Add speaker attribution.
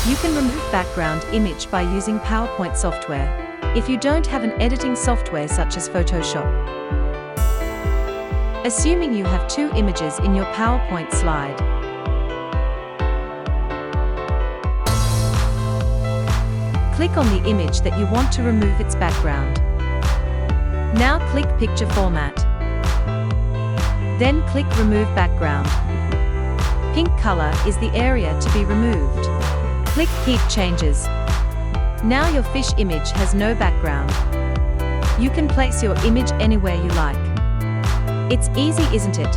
Speaker 1: You can remove background image by using PowerPoint software, if you don't have an editing software such as Photoshop. Assuming you have two images in your PowerPoint slide. Click on the image that you want to remove its background. Now click Picture Format. Then click Remove Background. Pink color is the area to be removed. Click Keep Changes. Now your fish image has no background. You can place your image anywhere you like. It's easy, isn't it?